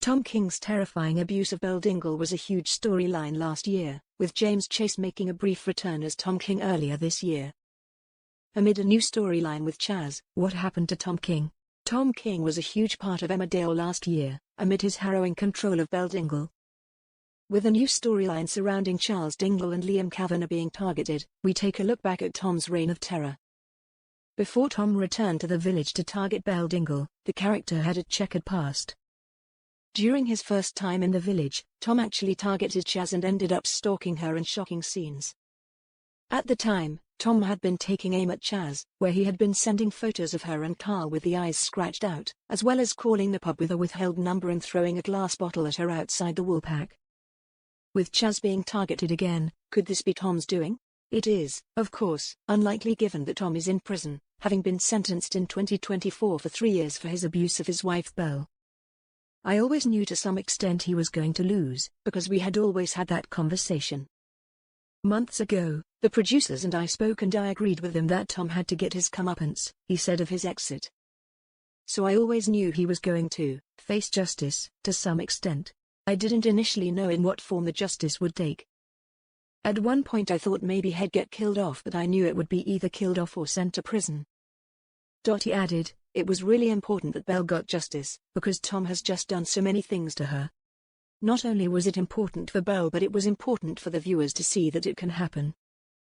Tom King's terrifying abuse of Dingle was a huge storyline last year, with James Chase making a brief return as Tom King earlier this year. Amid a new storyline with Chaz, what happened to Tom King? Tom King was a huge part of Emmerdale last year, amid his harrowing control of Dingle. With a new storyline surrounding Charles Dingle and Liam Kavanagh being targeted, we take a look back at Tom's reign of terror. Before Tom returned to the village to target Dingle, the character had a checkered past. During his first time in the village, Tom actually targeted Chaz and ended up stalking her in shocking scenes. At the time, Tom had been taking aim at Chaz, where he had been sending photos of her and Carl with the eyes scratched out, as well as calling the pub with a withheld number and throwing a glass bottle at her outside the Woolpack. With Chaz being targeted again, could this be Tom's doing? It is, of course, unlikely given that Tom is in prison, having been sentenced in 2024 for 3 years for his abuse of his wife Belle. I always knew to some extent he was going to lose, because we had always had that conversation. Months ago, the producers and I spoke and I agreed with him that Tom had to get his comeuppance, he said of his exit. So I always knew he was going to face justice, to some extent. I didn't initially know in what form the justice would take. At one point I thought maybe he'd get killed off, but I knew it would be either killed off or sent to prison. He added, it was really important that Belle got justice, because Tom has just done so many things to her. Not only was it important for Belle, but it was important for the viewers to see that it can happen.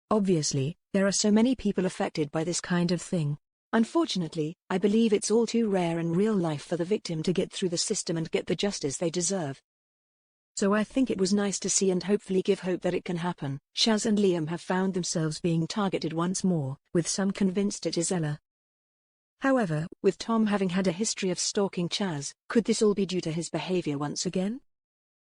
Obviously, there are so many people affected by this kind of thing. Unfortunately, I believe it's all too rare in real life for the victim to get through the system and get the justice they deserve. So I think it was nice to see and hopefully give hope that it can happen. Chaz and Liam have found themselves being targeted once more, with some convinced it is Ella. However, with Tom having had a history of stalking Chaz, could this all be due to his behavior once again?